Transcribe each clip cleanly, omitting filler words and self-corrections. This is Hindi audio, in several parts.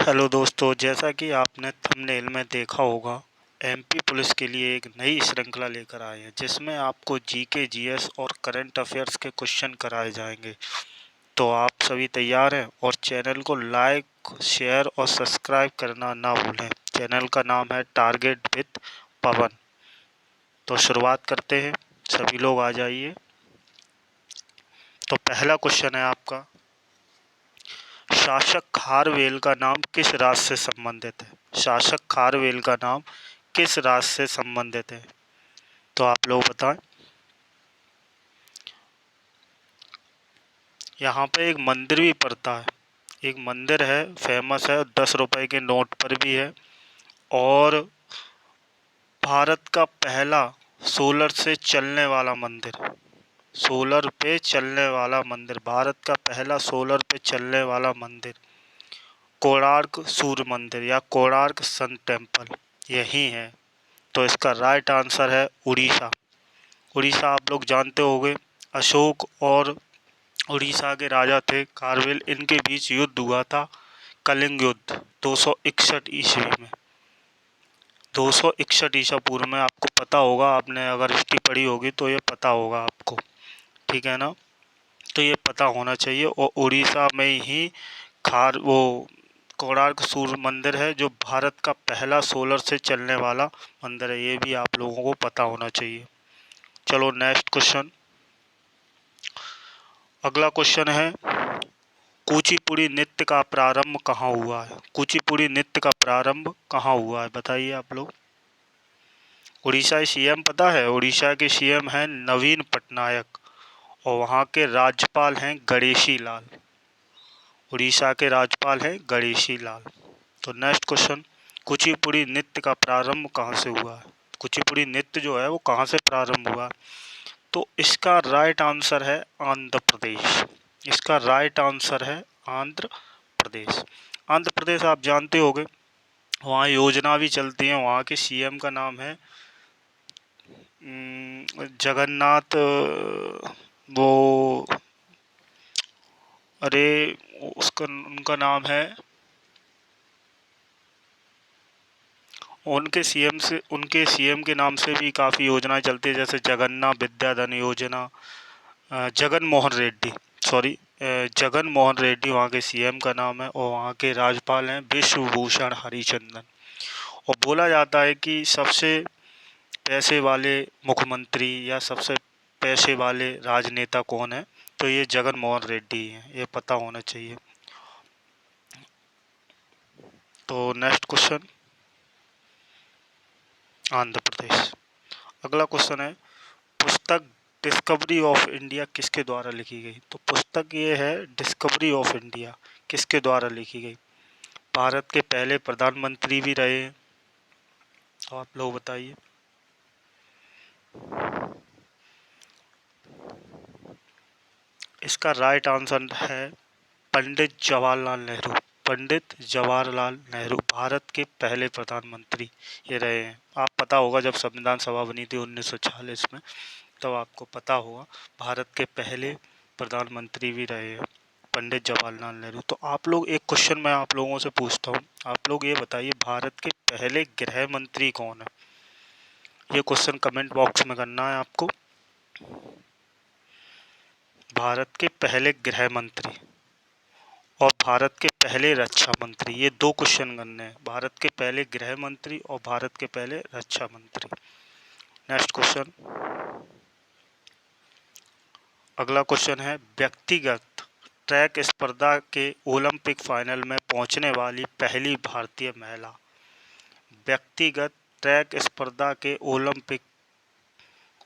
हेलो दोस्तों, जैसा कि आपने थंबनेल में देखा होगा, एमपी पुलिस के लिए एक नई श्रृंखला लेकर आए हैं जिसमें आपको जीके, जीएस और करंट अफेयर्स के क्वेश्चन कराए जाएंगे। तो आप सभी तैयार हैं और चैनल को लाइक, शेयर और सब्सक्राइब करना ना भूलें। चैनल का नाम है टारगेट विद पवन। तो शुरुआत करते हैं, सभी लोग आ जाइए। तो पहला क्वेश्चन है आपका, शासक खारवेल का नाम किस राज्य से संबंधित है? शासक खारवेल का नाम किस राज्य से संबंधित है? तो आप लोग बताएं। यहाँ पे एक मंदिर भी पड़ता है, एक मंदिर है, फेमस है, 10 रुपए के नोट पर भी है। और भारत का पहला सोलर से चलने वाला मंदिर, सोलर पे चलने वाला मंदिर, भारत का पहला सोलर पे चलने वाला मंदिर कोणार्क सूर्य मंदिर या कोणार्क सन टेम्पल यही है। तो इसका राइट आंसर है उड़ीसा। उड़ीसा आप लोग जानते होंगे, अशोक और उड़ीसा के राजा थे खारवेल, इनके बीच युद्ध हुआ था, कलिंग युद्ध 261 ईस्वी में। 261 ईसा पूर्व में, आपको पता होगा, आपने अगर हिस्ट्री पढ़ी होगी तो ये पता होगा आपको, ठीक है ना। तो ये पता होना चाहिए। और उड़ीसा में ही वो कोणार्क सूर्य मंदिर है जो भारत का पहला सोलर से चलने वाला मंदिर है, ये भी आप लोगों को पता होना चाहिए। चलो नेक्स्ट क्वेश्चन। अगला क्वेश्चन है, कुचिपुड़ी नृत्य का प्रारंभ कहाँ हुआ है? कुचिपुड़ी नृत्य का प्रारंभ कहाँ हुआ है, बताइए आप लोग। उड़ीसा सीएम पता है? उड़ीसा के सीएम हैं नवीन पटनायक और वहाँ के राज्यपाल हैं गणेशी लाल। उड़ीसा के राज्यपाल हैं गणेशी लाल। तो नेक्स्ट क्वेश्चन, कुचिपुड़ी नृत्य का प्रारंभ कहाँ से हुआ है? कुचिपुड़ी नृत्य जो है वो कहाँ से प्रारंभ हुआ? तो इसका राइट आंसर है आंध्र प्रदेश। इसका राइट आंसर है आंध्र प्रदेश। आंध्र प्रदेश आप जानते होंगे, वहाँ योजना भी चलती है, वहाँ के सीएम का नाम है जगन्नाथ, वो, अरे उसका उनका नाम है, उनके सीएम के नाम से भी काफ़ी योजनाएं चलती है, जैसे जगन्नाथ विद्याधन योजना। जगन मोहन रेड्डी, सॉरी, जगन मोहन रेड्डी वहाँ के सीएम का नाम है और वहाँ के राज्यपाल हैं विश्वभूषण हरिचंदन। और बोला जाता है कि सबसे पैसे वाले मुख्यमंत्री या सबसे पैसे वाले राजनेता कौन है? तो ये जगन मोहन रेड्डी हैं, ये पता होना चाहिए। तो नेक्स्ट क्वेश्चन, आंध्र प्रदेश। अगला क्वेश्चन है, पुस्तक डिस्कवरी ऑफ इंडिया किसके द्वारा लिखी गई? तो पुस्तक ये है डिस्कवरी ऑफ इंडिया, किसके द्वारा लिखी गई? भारत के पहले प्रधानमंत्री भी रहे हैं, तो आप लोग बताइए। इसका राइट आंसर है पंडित जवाहरलाल नेहरू। पंडित जवाहरलाल नेहरू भारत के पहले प्रधानमंत्री ये रहे हैं। आप पता होगा, जब संविधान सभा बनी थी 1946 में, तब आपको पता होगा, भारत के पहले प्रधानमंत्री भी रहे हैं पंडित जवाहरलाल नेहरू। तो आप लोग, एक क्वेश्चन मैं आप लोगों से पूछता हूँ, आप लोग ये बताइए, भारत के पहले गृह मंत्री कौन है? ये क्वेश्चन कमेंट बॉक्स में करना है आपको। भारत के पहले गृह मंत्री और भारत के पहले रक्षा मंत्री, ये दो क्वेश्चन करने हैं, भारत के पहले गृह मंत्री और भारत के पहले रक्षा मंत्री। नेक्स्ट क्वेश्चन, अगला क्वेश्चन है, व्यक्तिगत ट्रैक स्पर्धा के ओलंपिक फाइनल में पहुंचने वाली पहली भारतीय महिला। व्यक्तिगत ट्रैक स्पर्धा के ओलंपिक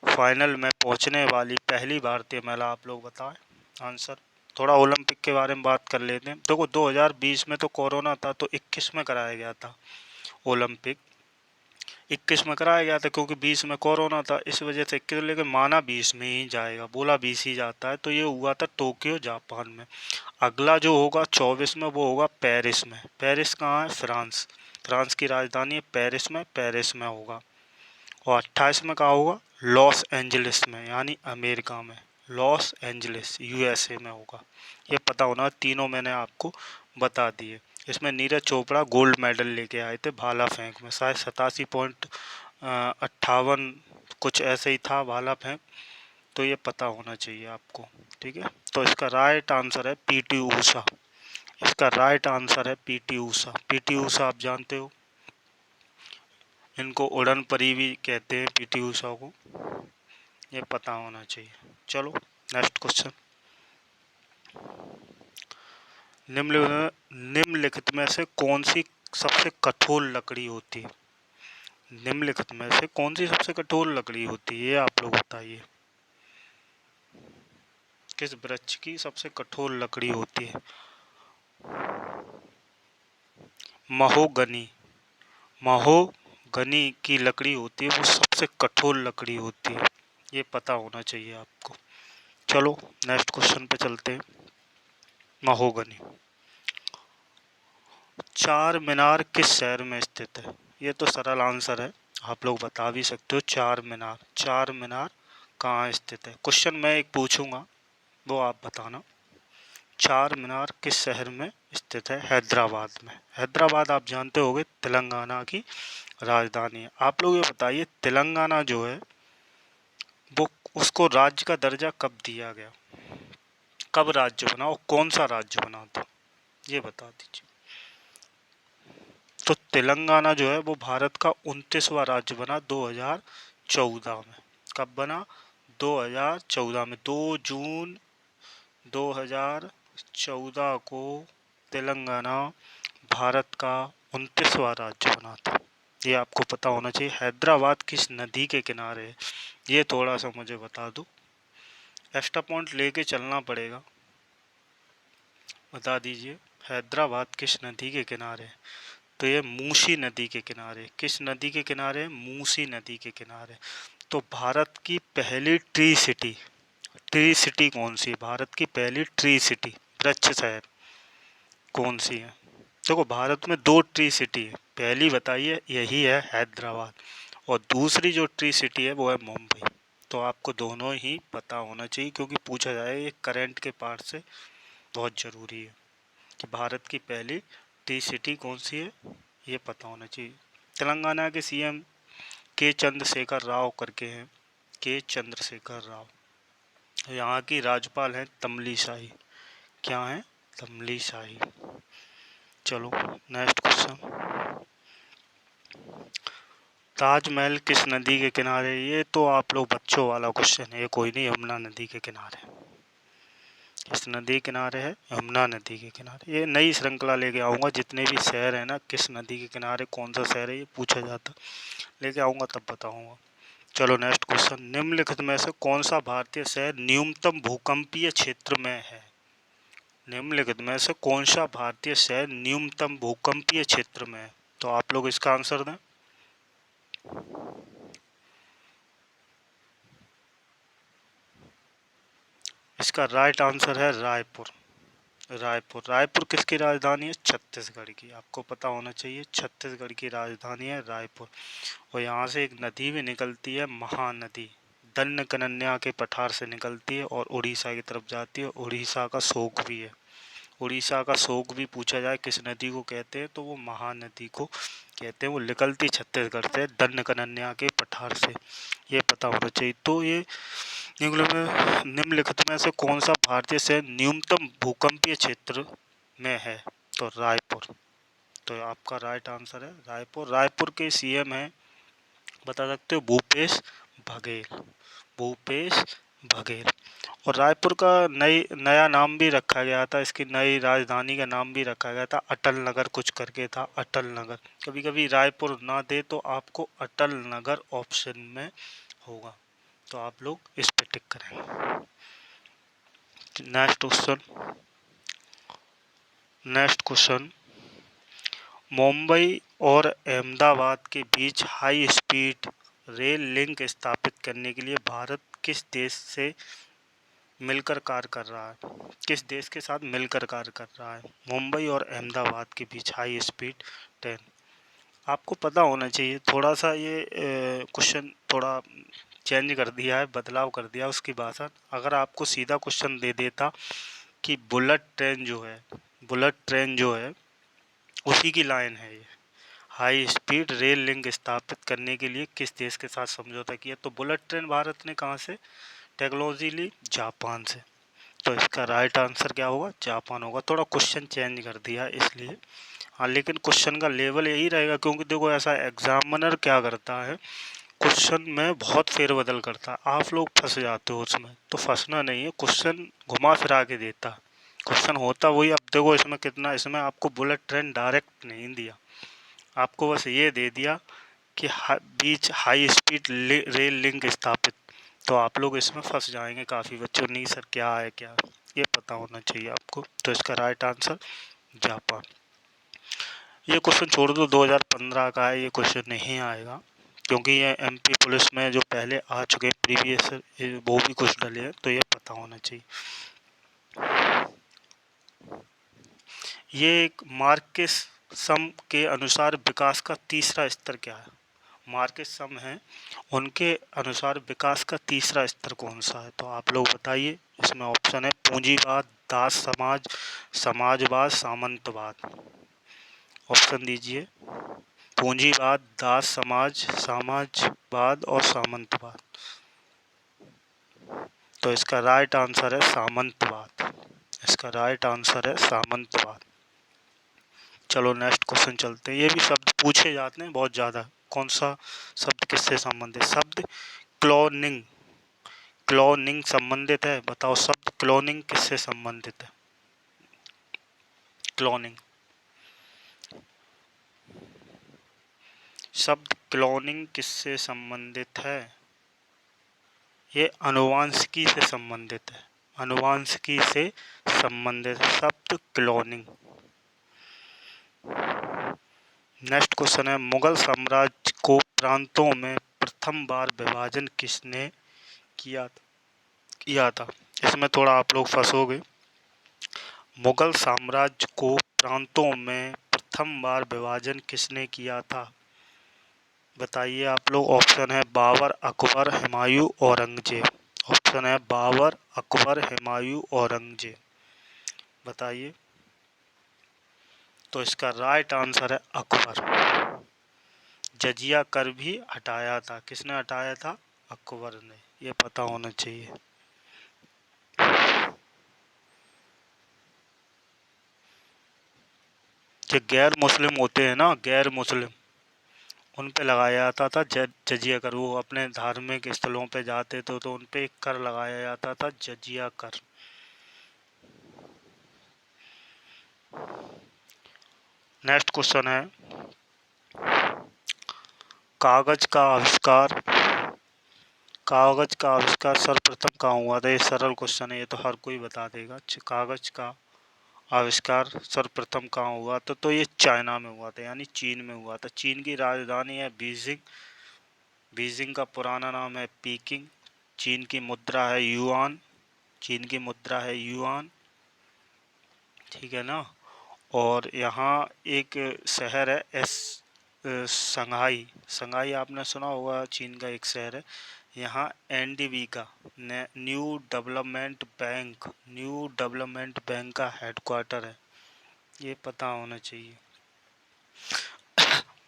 फाइनल में पहुंचने वाली पहली भारतीय महिला, आप लोग बताएं आंसर। थोड़ा ओलंपिक के बारे में बात कर लेते हैं। देखो 2020 में तो कोरोना था, तो 21 में कराया गया था ओलंपिक, 21 में कराया गया था क्योंकि 20 में कोरोना था, इस वजह से 21, लेकिन माना 20 में ही जाएगा, बोला 20 ही जाता है। तो ये हुआ था टोक्यो जापान में। अगला जो होगा 24 में, वो होगा पेरिस में। पेरिस कहाँ है? फ्रांस। फ्रांस की राजधानी है पेरिस में, पेरिस में होगा। और 28 में कहाँ होगा? लॉस एंजलिस में, यानी अमेरिका में, लॉस एंजलिस यूएसए में होगा। ये पता होना, तीनों मैंने आपको बता दिए। इसमें नीरज चोपड़ा गोल्ड मेडल लेके आए थे भाला फेंक में, शायद 87.58 कुछ ऐसे ही था भाला फेंक। तो ये पता होना चाहिए आपको, ठीक है। तो इसका राइट आंसर है पीटी ऊषा। इसका राइट आंसर है पीटी ऊषा। पीटी ऊषा आप जानते हो, इनको उड़न परी भी कहते हैं पीटी ऊषा को, ये पता होना चाहिए। चलो नेक्स्ट क्वेश्चन। निम्नलिखित में से कौन सी सबसे कठोर लकड़ी होती है? निम्नलिखित में से कौन सी सबसे कठोर लकड़ी होती है, ये आप लोग बताइए। किस वृक्ष की सबसे कठोर लकड़ी होती है? महोगनी। महोगनी की लकड़ी होती है, वो सबसे कठोर लकड़ी होती है, ये पता होना चाहिए आपको। चलो नेक्स्ट क्वेश्चन पे चलते हैं। महोगनी। चार मीनार किस शहर में स्थित है? ये तो सरल आंसर है, आप लोग बता भी सकते हो। चार मीनार, चार मीनार कहाँ स्थित है? क्वेश्चन मैं एक पूछूंगा, वो आप बताना। चार मीनार किस शहर में स्थित है? हैदराबाद में। हैदराबाद आप जानते होंगे तेलंगाना की राजधानी है। आप लोग ये बताइए, तेलंगाना जो है वो, उसको राज्य का दर्जा कब दिया गया? कब राज्य बना और कौन सा राज्य बना था, ये बता दीजिए। तो तेलंगाना जो है वो भारत का 29वां राज्य बना 2014 में। कब बना? 2014 में। 2 जून 2014 को तेलंगाना भारत का 29वां राज्य बना था, ये आपको पता होना चाहिए। हैदराबाद किस नदी के किनारे है, ये थोड़ा सा मुझे बता दो, एक्स्ट्रा पॉइंट लेके चलना पड़ेगा, बता दीजिए। हैदराबाद किस नदी के किनारे है? तो ये मूसी नदी के किनारे। किस नदी के किनारे? मूसी नदी के किनारे। तो भारत की पहली ट्री सिटी, ट्री सिटी कौन सी है? भारत की पहली ट्री सिटी, वृक्ष शहर कौन सी है? देखो भारत में दो ट्री सिटी है, पहली बताइए, यही है हैदराबाद, और दूसरी जो ट्री सिटी है वो है मुंबई। तो आपको दोनों ही पता होना चाहिए, क्योंकि पूछा जाए ये करंट के पार्ट से बहुत ज़रूरी है कि भारत की पहली ट्री सिटी कौन सी है, ये पता होना चाहिए। तेलंगाना के सीएम के चंद्रशेखर राव करके हैं, के चंद्रशेखर राव। यहाँ की राज्यपाल हैं तमिलिसाई। क्या है? तमिलिसाई। चलो नेक्स्ट क्वेश्चन। ताजमहल किस नदी के किनारे? ये तो आप लोग बच्चों वाला क्वेश्चन है, ये कोई नहीं, यमुना नदी के किनारे। किस नदी के किनारे है? यमुना नदी के किनारे। ये नई श्रृंखला लेके आऊँगा, जितने भी शहर है ना, किस नदी के किनारे कौन सा शहर है, ये पूछा जाता, लेके आऊँगा तब बताऊँगा। चलो नेक्स्ट क्वेश्चन। निम्नलिखित में से कौन सा भारतीय शहर न्यूनतम भूकंपीय क्षेत्र में है? निम्नलिखित में से कौन सा भारतीय शहर न्यूनतम भूकंपीय क्षेत्र में है? तो आप लोग इसका आंसर दें। इसका राइट आंसर है रायपुर। रायपुर। रायपुर किसकी राजधानी है? छत्तीसगढ़ की। आपको पता होना चाहिए, छत्तीसगढ़ की राजधानी है रायपुर। और यहाँ से एक नदी भी निकलती है, महानदी, दन्नकन्या के पठार से निकलती है और उड़ीसा की तरफ जाती है। उड़ीसा का शोक भी है। उड़ीसा का शोक भी पूछा जाए किस नदी को कहते हैं, तो वो महानदी को कहते हैं। वो निकलती छत्तीसगढ़ से, दन्नकन्या के पठार से, ये पता होना चाहिए। तो ये निम्नलिखित में से कौन सा भारतीय शहर न्यूनतम भूकंपीय क्षेत्र में है? तो रायपुर। तो आपका राइट आंसर है रायपुर। रायपुर के सीएम हैं, बता सकते हो, भूपेश बघेल। भूपेश बघेल। और रायपुर का नया नाम भी रखा गया था, इसकी नई राजधानी का नाम भी रखा गया था, अटल नगर कुछ करके था, अटल नगर। कभी कभी रायपुर ना दे तो आपको अटल नगर ऑप्शन में होगा, तो आप लोग इस पे टिक करें। Next question. Next question. Mumbai और अहमदाबाद के बीच हाई स्पीड रेल लिंक स्थापित करने के लिए भारत किस देश से मिलकर कार्य कर रहा है? किस देश के साथ मिलकर कार्य कर रहा है? मुंबई और अहमदाबाद के बीच हाई स्पीड ट्रेन। आपको पता होना चाहिए, थोड़ा सा ये क्वेश्चन थोड़ा चेंज कर दिया है, बदलाव कर दिया उसकी भाषा। अगर आपको सीधा क्वेश्चन दे देता कि बुलेट ट्रेन जो है उसी की लाइन है ये। हाई स्पीड रेल लिंक स्थापित करने के लिए किस देश के साथ समझौता किया? तो बुलेट ट्रेन भारत ने कहाँ से टेक्नोलॉजी ली? जापान से। तो इसका राइट आंसर क्या होगा? जापान होगा। थोड़ा क्वेश्चन चेंज कर दिया इसलिए। हाँ, लेकिन क्वेश्चन का लेवल यही रहेगा, क्योंकि देखो ऐसा एग्जामिनर क्या करता है, क्वेश्चन में बहुत फेरबदल करता है, आप लोग फंस जाते हो उसमें। तो फंसना नहीं है, क्वेश्चन घुमा फिरा के देता है। क्वेश्चन होता वही। अब देखो इसमें कितना, इसमें आपको बुलेट ट्रेन डायरेक्ट नहीं दिया, आपको बस ये दे दिया कि बीच हाई स्पीड रेल लिंक स्थापित। तो आप लोग इसमें फंस जाएंगे काफ़ी बच्चों। नहीं सर क्या है क्या है? ये पता होना चाहिए आपको। तो इसका राइट आंसर जापान। ये क्वेश्चन छोड़ दो, 2015 का है, ये क्वेश्चन नहीं आएगा, क्योंकि ये एमपी पुलिस में जो पहले आ चुके प्रीवियस वो भी कुछ डले हैं, तो ये पता होना चाहिए। ये एक मार्केस सम के अनुसार विकास का तीसरा स्तर क्या है? मार्केस सम है, उनके अनुसार विकास का तीसरा स्तर कौन सा है? तो आप लोग बताइए। इसमें ऑप्शन है पूंजीवाद, दास समाज, समाजवाद, सामंतवाद। ऑप्शन दीजिए। पूंजीवाद, दास समाज, समाजवाद और सामंतवाद। तो इसका राइट आंसर है सामंतवाद। इसका राइट आंसर है सामंतवाद। चलो नेक्स्ट क्वेश्चन चलते हैं। ये भी शब्द पूछे जाते हैं बहुत ज़्यादा। कौन सा शब्द किससे संबंधित? शब्द क्लोनिंग। क्लोनिंग संबंधित है, बताओ शब्द क्लोनिंग किससे संबंधित है? क्लोनिंग, शब्द क्लोनिंग किससे संबंधित है? ये अनुवांशिकी से संबंधित है। अनुवांशिकी से संबंधित शब्द क्लोनिंग। नेक्स्ट क्वेश्चन है मुगल साम्राज्य को प्रांतों में प्रथम बार विभाजन किसने किया था? इसमें थोड़ा आप लोग फंसोगे। मुगल साम्राज्य को प्रांतों में प्रथम बार विभाजन किसने किया था? बताइए आप लोग। ऑप्शन है बाबर, अकबर, हुमायूं, औरंगजेब। ऑप्शन है बाबर, अकबर, हुमायूं, औरंगजेब। बताइए। तो इसका राइट आंसर है अकबर। जजिया कर भी हटाया था। किसने हटाया था? अकबर ने। ये पता होना चाहिए। जो गैर मुस्लिम होते हैं ना, गैर मुस्लिम, उन पे लगाया जाता था जजिया कर। वो अपने धार्मिक स्थलों पे जाते थे तो उन पे एक कर लगाया जाता था, जजिया कर। नेक्स्ट क्वेश्चन है कागज का आविष्कार। कागज का आविष्कार सर्वप्रथम कहाँ हुआ था? ये सरल क्वेश्चन है, ये तो हर कोई बता देगा। कागज का आविष्कार सर्वप्रथम कहाँ हुआ था? तो ये चाइना में हुआ था, यानी चीन में हुआ था। चीन की राजधानी है बीजिंग। बीजिंग का पुराना नाम है पीकिंग। चीन की मुद्रा है युआन। चीन की मुद्रा है युआन। ठीक है ना। और यहाँ एक शहर है संघाई। संघाई आपने सुना होगा, चीन का एक शहर है। यहाँ एनडीबी का न्यू डेवलपमेंट बैंक का हेडक्वार्टर है। ये पता होना चाहिए।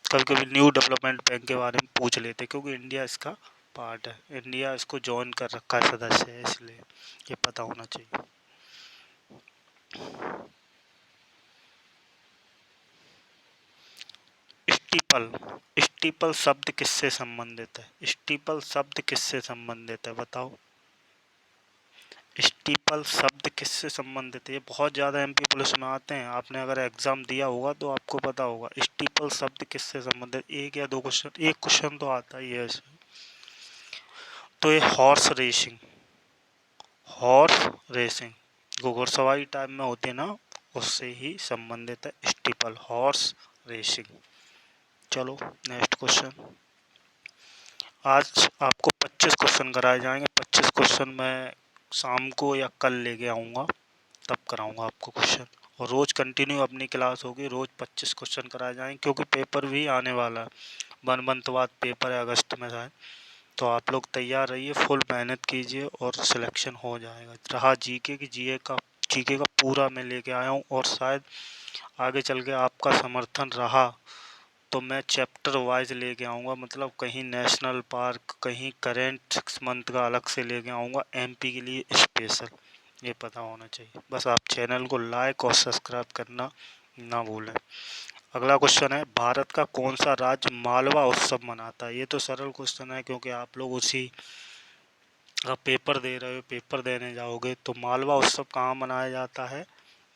कभी कभी न्यू डेवलपमेंट बैंक के बारे में पूछ लेते, क्योंकि इंडिया इसका पार्ट है। इंडिया इसको ज्वाइन कर रखा है, सदस्य है, इसलिए ये पता होना चाहिए। स्टीपल। स्टीपल शब्द किससे संबंधित है? स्टीपल शब्द किससे संबंधित है? बताओ। स्टीपल शब्द किससे संबंधित है? ये बहुत ज़्यादा एमपी पुलिस में आते हैं, आपने अगर एग्जाम दिया होगा तो आपको पता होगा। स्टीपल शब्द किससे संबंधित? एक या दो क्वेश्चन, एक क्वेश्चन तो आता ही है इसमें। तो ये हॉर्स रेसिंग, हॉर्स रेसिंग जो घुड़सवारी टाइप में होती है ना, उससे ही संबंधित है स्टीपल, हॉर्स रेसिंग। चलो नेक्स्ट क्वेश्चन। आज आपको 25 क्वेश्चन कराए जाएंगे। 25 क्वेश्चन मैं शाम को या कल लेके आऊँगा, तब कराऊँगा आपको क्वेश्चन। और रोज़ कंटिन्यू अपनी क्लास होगी, रोज़ 25 क्वेश्चन कराए जाएंगे, क्योंकि पेपर भी आने वाला है। 1 मंथ बाद पेपर है, अगस्त में शायद। तो आप लोग तैयार रहिए, फुल मेहनत कीजिए और सिलेक्शन हो जाएगा। रहा जीके की, जीके का पूरा मैं लेके आया हूँ। और शायद आगे चल के आपका समर्थन रहा तो मैं चैप्टर वाइज लेके आऊँगा, मतलब कहीं नेशनल पार्क, कहीं करेंट 6 मंथ का अलग से लेके आऊँगा, एमपी के लिए स्पेशल। ये पता होना चाहिए। बस आप चैनल को लाइक और सब्सक्राइब करना ना भूलें। अगला क्वेश्चन है, भारत का कौन सा राज्य मालवा उत्सव मनाता है? ये तो सरल क्वेश्चन है, क्योंकि आप लोग उसी का पेपर दे रहे हो, पेपर देने जाओगे। तो मालवा उत्सव कहाँ मनाया जाता है?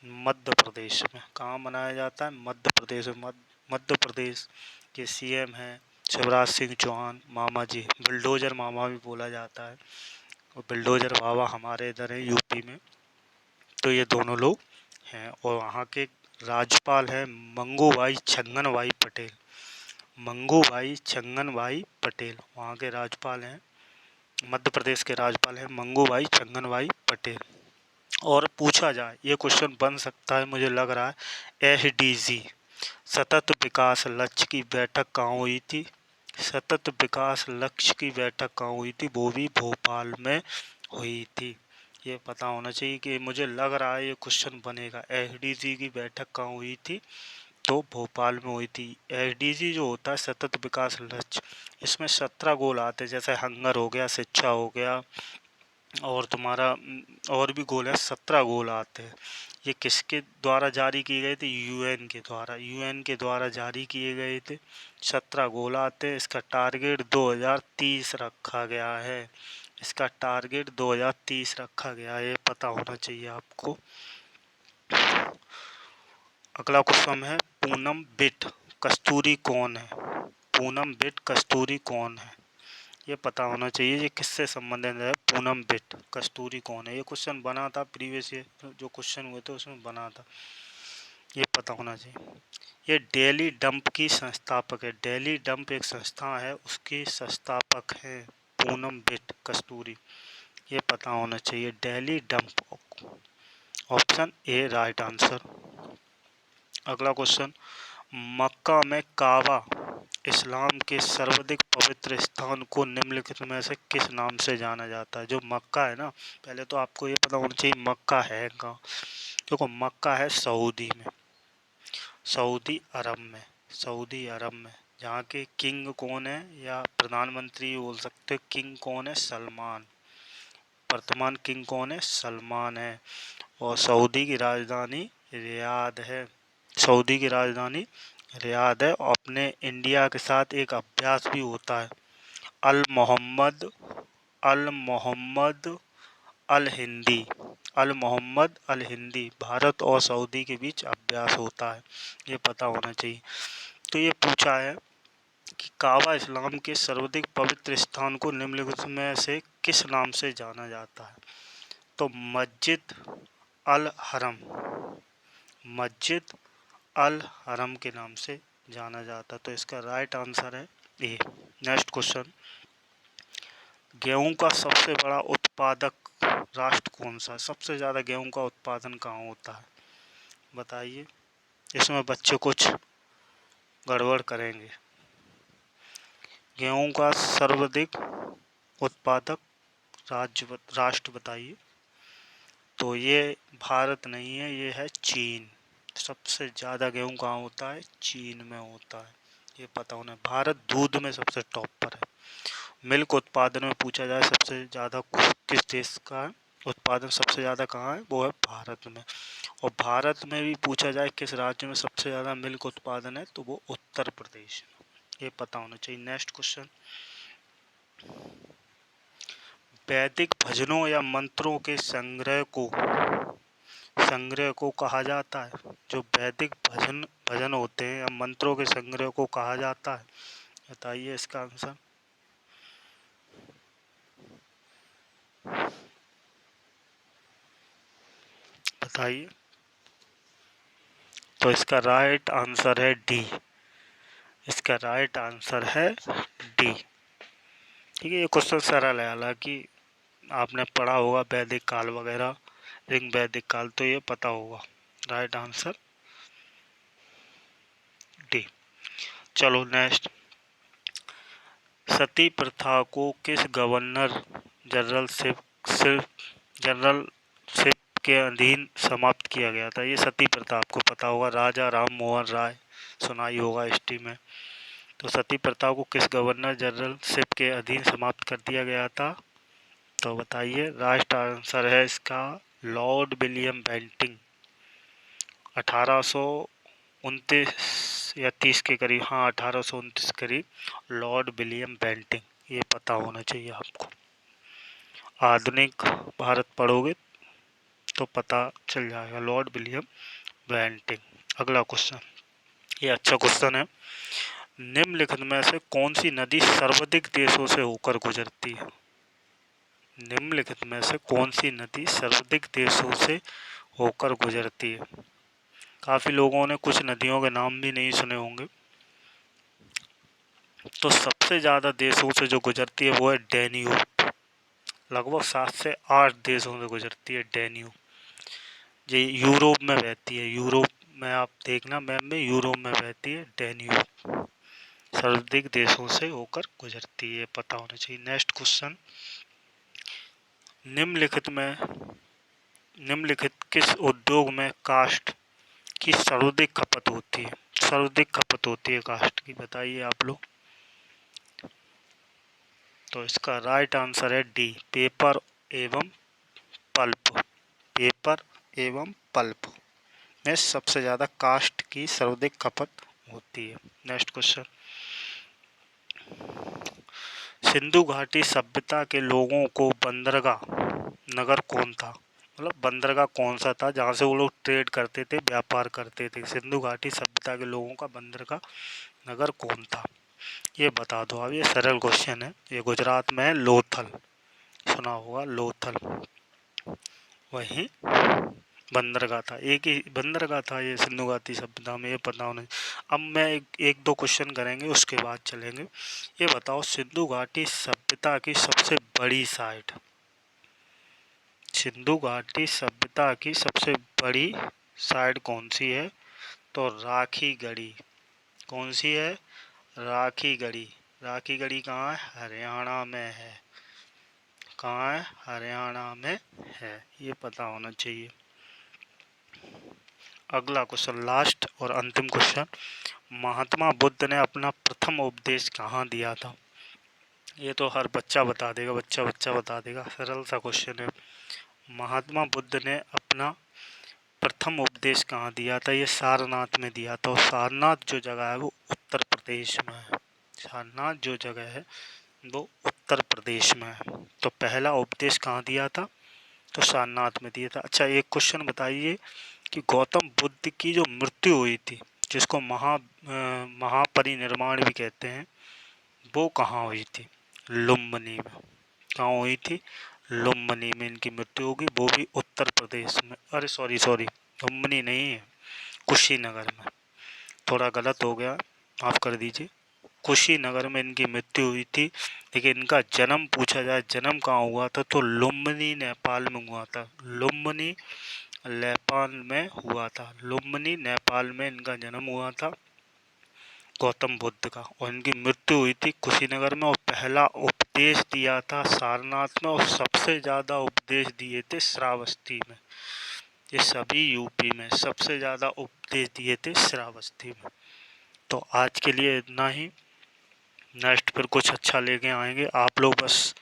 मध्य प्रदेश में। कहाँ मनाया जाता है? मध्य प्रदेश में। मध्य प्रदेश के सीएम हैं शिवराज सिंह चौहान, मामा जी, बुलडोजर मामा भी बोला जाता है, और बुलडोजर बाबा हमारे इधर है यूपी में। तो ये दोनों लोग हैं। और वहाँ के राज्यपाल हैं मंगूभाई छंगनभाई पटेल। मंगूभाई छंगनभाई पटेल वहाँ के राज्यपाल हैं। मध्य प्रदेश के राज्यपाल हैं मंगूभाई छंगनभाई पटेल। और पूछा जाए, ये क्वेश्चन बन सकता है मुझे लग रहा है, एसडीजी सतत विकास लक्ष्य की बैठक कहाँ हुई थी? सतत विकास लक्ष्य की बैठक कहाँ हुई थी? वो भी भोपाल में हुई थी। ये पता होना चाहिए कि मुझे लग रहा है ये क्वेश्चन बनेगा। एसडीजी की बैठक कहाँ हुई थी? तो भोपाल में हुई थी। एसडीजी जो होता है सतत विकास लक्ष्य, इसमें 17 गोल आते हैं, जैसे हंगर हो गया, शिक्षा हो गया, और तुम्हारा और भी गोल है, 17 गोल आते हैं। ये किसके द्वारा जारी किए गए थे? यूएन के द्वारा। यूएन के द्वारा जारी किए गए थे। 17 गोल आते हैं। इसका टारगेट 2030 रखा गया है। इसका टारगेट 2030 रखा गया है, ये पता होना चाहिए आपको। अगला क्वेश्चन है, पूनम बिट कस्तूरी कौन है? पूनम बिट कस्तूरी कौन है? ये पता होना चाहिए, ये किससे संबंधित है? पूनम बिट कस्तूरी कौन है? ये क्वेश्चन बना था प्रीवियस ईयर, जो क्वेश्चन हुए थे उसमें बना था, ये पता होना चाहिए। ये डेली डंप की संस्थापक है। डेली डंप एक संस्था है, उसकी संस्थापक है पूनम बिट कस्तूरी, ये पता होना चाहिए। Daily dump, option A right answer. अगला क्वेश्चन, मक्का में काबा इस्लाम के सर्वाधिक पवित्र स्थान को निम्नलिखित में से किस नाम से जाना जाता है? जो मक्का है ना, पहले तो आपको ये पता होना चाहिए मक्का है कहाँ। देखो मक्का है सऊदी में, सऊदी अरब में, सऊदी अरब में। जहाँ के किंग कौन है, या प्रधानमंत्री बोल सकते हो, किंग कौन है? सलमान। वर्तमान किंग कौन है? सलमान है। और सऊदी की राजधानी रियाद है। सऊदी की राजधानी रियाद है। और अपने इंडिया के साथ एक अभ्यास भी होता है, अल मोहम्मद, अल मोहम्मद अल हिंदी, अल मोहम्मद अल हिंदी। भारत और सऊदी के बीच अभ्यास होता है, ये पता होना चाहिए। तो ये पूछा है कि काबा इस्लाम के सर्वाधिक पवित्र स्थान को निम्नलिखित में से किस नाम से जाना जाता है? तो मस्जिद अल हरम, मस्जिद अल हरम के नाम से जाना जाता है। तो इसका राइट आंसर है ए। नेक्स्ट क्वेश्चन, गेहूं का सबसे बड़ा उत्पादक राष्ट्र कौन सा है? सबसे ज़्यादा गेहूं का उत्पादन कहाँ होता है? बताइए। इसमें बच्चे कुछ गड़बड़ करेंगे। गेहूं का सर्वाधिक उत्पादक राष्ट्र बताइए। तो ये भारत नहीं है, ये है चीन। सबसे ज़्यादा गेहूं कहाँ होता है? चीन में होता है, ये पता होना है। भारत दूध में सबसे टॉप पर है। मिल्क उत्पादन में पूछा जाए सबसे ज़्यादा किस देश का है उत्पादन, सबसे ज़्यादा कहाँ है? वो है भारत में। और भारत में भी पूछा जाए किस राज्य में सबसे ज़्यादा मिल्क उत्पादन है, तो वो उत्तर प्रदेश, ये पता होना चाहिए। नेक्स्ट क्वेश्चन, वैदिक भजनों या मंत्रों के संग्रह को कहा जाता है? जो वैदिक भजन होते हैं या मंत्रों के संग्रह को कहा जाता है? बताइए इसका आंसर। बताइए। तो इसका राइट आंसर है डी। इसका राइट आंसर है डी। ठीक है, ये क्वेश्चन सरल है, हालांकि आपने पढ़ा होगा वैदिक काल वगैरह, ऋग वैदिक काल, तो ये पता होगा। Right answer D. चलो नेक्स्ट, सती प्रथा को किस गवर्नर जनरल शिप के अधीन समाप्त किया गया था? ये सती प्रथा आपको पता होगा, राजा राम मोहन राय, सुनाई होगा हिस्ट्री में। तो सती प्रथा को किस गवर्नर जनरलशिप के अधीन समाप्त कर दिया गया था? तो बताइए। राइट आंसर है इसका लॉर्ड विलियम बेंटिंग। 1829 या 30 के करीब, हाँ 1829 के करीब लॉर्ड विलियम बेंटिंग, ये पता होना चाहिए आपको। आधुनिक भारत पढ़ोगे तो पता चल जाएगा, लॉर्ड विलियम बेंटिंग। अगला क्वेश्चन, ये अच्छा क्वेश्चन है। निम्नलिखित में से कौन सी नदी सर्वाधिक देशों से होकर गुजरती है? निम्नलिखित में से कौन सी नदी सर्वाधिक देशों से होकर गुजरती है? काफ़ी लोगों ने कुछ नदियों के नाम भी नहीं सुने होंगे। तो सबसे ज़्यादा देशों से जो गुजरती है वो है डैन्यूब। लगभग 7 से 8 देशों से गुजरती है डैन्यूब। ये यूरोप में बहती है, यूरोप में आप देखना मैप में, यूरोप में बहती है डैन्यूब। सर्वाधिक देशों से होकर गुजरती है, पता होना चाहिए। नेक्स्ट क्वेश्चन, निम्नलिखित किस उद्योग में काष्ठ की सर्वाधिक खपत होती है? सर्वाधिक खपत होती है काष्ठ की, बताइए आप लोग। तो इसका राइट आंसर है डी, पेपर एवं पल्प। पेपर एवं पल्प में सबसे ज़्यादा काष्ठ की सर्वाधिक खपत होती है। नेक्स्ट क्वेश्चन, सिंधु घाटी सभ्यता के लोगों को बंदरगाह नगर कौन था? मतलब बंदरगाह कौन सा था जहाँ से वो लोग ट्रेड करते थे, व्यापार करते थे? सिंधु घाटी सभ्यता के लोगों का बंदरगाह नगर कौन था? ये बता दो। अब ये सरल क्वेश्चन है। ये गुजरात में है लोथल, सुना होगा लोथल, वहीं बंदरगाह था। एक ही बंदरगाह था ये सिंधु घाटी सभ्यता में, ये पता होना। अब मैं एक दो क्वेश्चन करेंगे उसके बाद चलेंगे। ये बताओ सिंधु घाटी सभ्यता की सबसे बड़ी साइट, सिंधु घाटी सभ्यता की सबसे बड़ी साइट कौन सी है? तो राखी गढ़ी। कौन सी है? राखी गढ़ी। राखी गढ़ी कहाँ है? हरियाणा में है। कहाँ है? हरियाणा में है, ये पता होना चाहिए। अगला क्वेश्चन, लास्ट और अंतिम क्वेश्चन, महात्मा बुद्ध ने अपना प्रथम उपदेश कहाँ दिया था? ये तो हर बच्चा बता देगा, बच्चा बता देगा, सरल सा क्वेश्चन है। महात्मा बुद्ध ने अपना प्रथम उपदेश कहाँ दिया था? ये सारनाथ में दिया था। और सारनाथ जो जगह है वो उत्तर प्रदेश में है। सारनाथ जो जगह है वो उत्तर प्रदेश में है। तो पहला उपदेश कहाँ दिया था? तो सारनाथ में दिया था। अच्छा, एक क्वेश्चन बताइए कि गौतम बुद्ध की जो मृत्यु हुई थी, जिसको महापरिनिर्वाण भी कहते हैं, वो कहाँ हुई थी? लुम्बिनी में। कहाँ हुई थी? लुम्बिनी में इनकी मृत्यु होगी, वो भी उत्तर प्रदेश में। अरे सॉरी लुम्बिनी नहीं है, कुशीनगर में। थोड़ा गलत हो गया, माफ़ कर दीजिए। कुशीनगर में इनकी मृत्यु हुई थी। लेकिन इनका जन्म पूछा जाए, जन्म कहाँ हुआ था, तो लुम्बिनी नेपाल में हुआ था। लुम्बिनी नेपाल में हुआ था। लुम्बिनी नेपाल में इनका जन्म हुआ था गौतम बुद्ध का। और इनकी मृत्यु हुई थी कुशीनगर में। और पहला उपदेश दिया था सारनाथ में। और सबसे ज़्यादा उपदेश दिए थे श्रावस्ती में। ये सभी यूपी में सबसे ज़्यादा उपदेश दिए थे श्रावस्ती में। तो आज के लिए इतना ही। नेक्स्ट पर कुछ अच्छा लेके आएंगे। आप लोग बस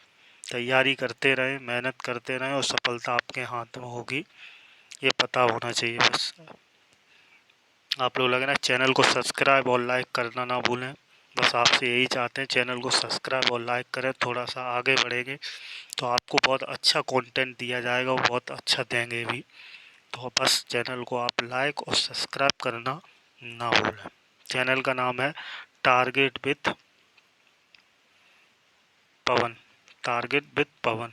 तैयारी करते रहें, मेहनत करते रहें और सफलता आपके हाथ में होगी, ये पता होना चाहिए बस। आप लोग लगे ना, चैनल को सब्सक्राइब और लाइक करना ना भूलें। बस आपसे यही चाहते हैं, चैनल को सब्सक्राइब और लाइक करें। थोड़ा सा आगे बढ़ेंगे तो आपको बहुत अच्छा कंटेंट दिया जाएगा, वो बहुत अच्छा देंगे भी। तो बस चैनल को आप लाइक और सब्सक्राइब करना ना भूलें। चैनल का नाम है target with Pawan. Target with Pawan.